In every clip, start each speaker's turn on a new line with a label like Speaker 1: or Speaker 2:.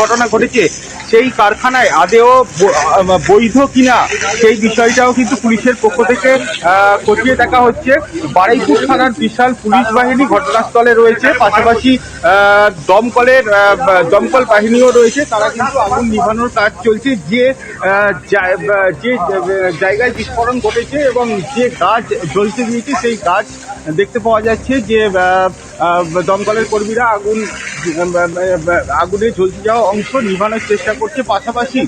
Speaker 1: ঘটনা ঘটেছে সেই কারখানায় আদেও বৈধ কিনা সেই বিষয়টাও কিন্তু পুলিশের পক্ষ থেকে খতিয়ে দেখা হচ্ছে। বারুইপুর থানার বিশাল পুলিশ বাহিনী ঘটনাস্থলে রয়েছে, পাশাপাশি দমকল বাহিনীও রয়েছে। তারা কিন্তু আগুন নিভানোর কাজ চলছে। যে জায়গায় বিস্ফোরণ ঘটেছে এবং যে গাছ জ্বলতে দিয়েছে সেই গাছ দেখতে পাওয়া যাচ্ছে যে দমকলের কর্মীরা আগুনে জ্বলতে যাওয়া অংশ নিভানোর চেষ্টা করছে। পাশাপাশি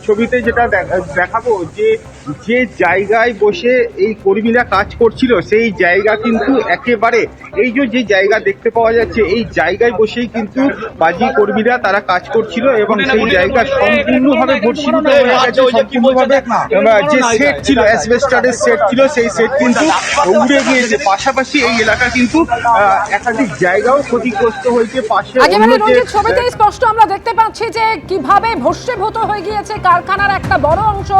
Speaker 1: ছবিতে যেটা দেখাবো যে জায়গায় বসে এই কর্মীরা কাজ করছিল সেই জায়গা কিন্তু একেবারে এই যে জায়গা দেখতে পাওয়া যাচ্ছে এই জায়গায় বসেই কিন্তু বাজি কর্মীরা তারা কাজ করছিল এবং সেই জায়গা সম্পূর্ণভাবে ভর্ষীভূত হয়ে গেছে। সম্পূর্ণভাবে যে সেট ছিল, অ্যাসবেস্টসের সেট ছিল, সেই সেট কিন্তু উড়ে গিয়েছে। পাশাপাশি এই এলাকা কিন্তু একাধিক জায়গাও ক্ষতিগ্রস্ত হয়েছে। পাশে
Speaker 2: ছবিতে স্পষ্ট আমরা দেখতে পাচ্ছি যে কিভাবে ভস্মীভূত হয়ে গিয়েছে কারখানার একটা বড় অংশ।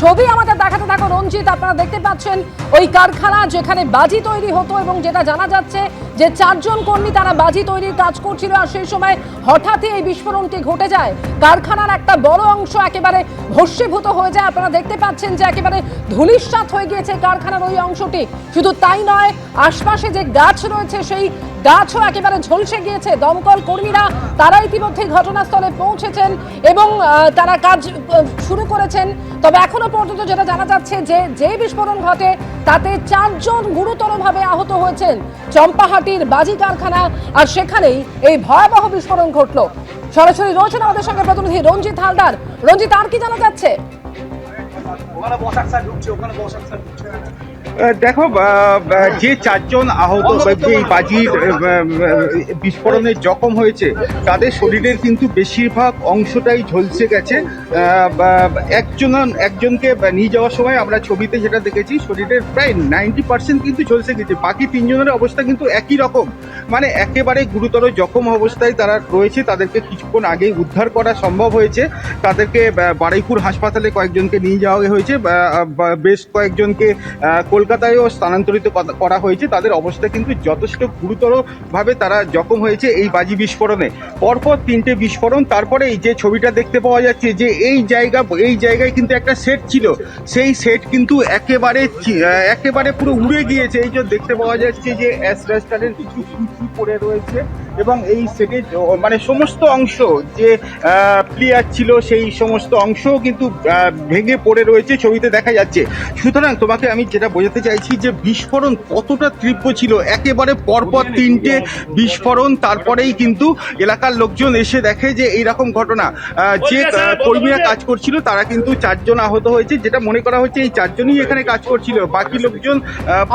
Speaker 2: ছবি আমাদের দেখাতে থাকো রঞ্জিত। আপনারা দেখতে পাচ্ছেন ওই কারখানা যেখানে বাজি তৈরি হতো এবং যেটা জানা যাচ্ছে যে 4 জন কর্মী তারা বাজি তৈরির কাজ করছিল, আর সেই সময় হঠাৎই এই বিস্ফোরণটি ঘটে যায়। কারখানার একটা বড় অংশ একেবারে ভস্মীভূত হয়ে যায়। আপনারা দেখতে পাচ্ছেন যে একেবারে ধূলিসাৎ হয়ে গিয়েছে কারখানার ওই অংশটি। শুধু তাই নয়, আশপাশে যে গাছ রয়েছে সেই গাছও একেবারে ঝলসে গিয়েছে। দমকল কর্মীরা তারা ইতিমধ্যে ঘটনাস্থলে পৌঁছেছেন এবং তারা কাজ শুরু করেছেন। তবে এখনো পর্যন্ত যেটা জানা যাচ্ছে যে বিস্ফোরণ ঘটে তাতে 4 জন গুরুতরভাবে আহত হয়েছেন। চম্পাহাটির বাজি কারখানা, আর সেখানেই এই ভয়াবহ বিস্ফোরণ ঘটলো। সরাসরি রয়েছেন আমাদের সঙ্গে প্রতিনিধি রঞ্জিত হালদার। রঞ্জিত, আর কি জানা যাচ্ছে?
Speaker 1: দেখো, যে 4 জন আহত যে বাজির বিস্ফোরণে জখম হয়েছে তাদের শরীরের কিন্তু বেশিরভাগ অংশটাই ঝলসে গেছে। একজনকে নিয়ে যাওয়ার সময় আমরা ছবিতে যেটা দেখেছি শরীরের প্রায় 90% কিন্তু ঝলসে গেছে। বাকি 3 জনের অবস্থা কিন্তু একই রকম, মানে একেবারে গুরুতর জখম অবস্থায় তারা রয়েছে। তাদেরকে কিছুক্ষণ আগেই উদ্ধার করা সম্ভব হয়েছে। তাদেরকে বারুইপুর হাসপাতালে কয়েকজনকে নিয়ে যাওয়া হয়েছে, বেশ কয়েকজনকে কলকাতায়ও স্থানান্তরিত করা হয়েছে। তাদের অবস্থা কিন্তু যথেষ্ট গুরুতরভাবে তারা জখম হয়েছে এই বাজি বিস্ফোরণে। পরপর 3টে বিস্ফোরণ, তারপরে এই যে ছবিটা দেখতে পাওয়া যাচ্ছে যে এই জায়গায় কিন্তু একটা সেট ছিল, সেই সেট কিন্তু একেবারে পুরো উড়ে গিয়েছে। এই যে দেখতে পাওয়া যাচ্ছে যে অ্যাসবেস্টসের কিছু পড়ে রয়েছে এবং এই সেটের মানে সমস্ত অংশ যে প্লেয়ার ছিল সেই সমস্ত অংশও কিন্তু ভেঙে পড়ে রয়েছে, ছবিতে দেখা যাচ্ছে। সুতরাং তোমাকে আমি যেটা বোঝাতে চাইছি যে বিস্ফোরণ কতটা তীব্র ছিল। একেবারে পরপর 3টে বিস্ফোরণ, তারপরেই কিন্তু এলাকার লোকজন এসে দেখে যে এইরকম ঘটনা। যে কর্মীরা কাজ করছিল তারা কিন্তু 4 জন আহত হয়েছে, যেটা মনে করা হচ্ছে এই 4 জনই এখানে কাজ করছিল। বাকি লোকজন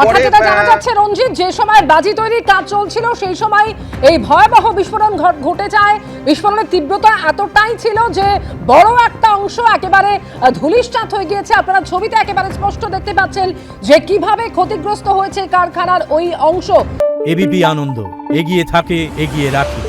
Speaker 1: পরে
Speaker 2: জানা যাচ্ছে রঞ্জিত, যে সময় বাজি তৈরির কাজ চলছিল সেই সময় এই ভয়াবহ বিস্ফোরণ ঘটে যায়। বিস্ফোরণের তীব্রতা এতটাই ছিল যে বড় একটা অংশ একেবারে ধূলিসাৎ হয়ে গিয়েছে। আপনারা ছবিতে একেবারে স্পষ্ট দেখতে পাচ্ছেন যে কিভাবে ক্ষতিগ্রস্ত হয়েছে কারখানার ওই অংশ।
Speaker 3: এবিপি আনন্দ, এগিয়ে থাকে, এগিয়ে রাখে।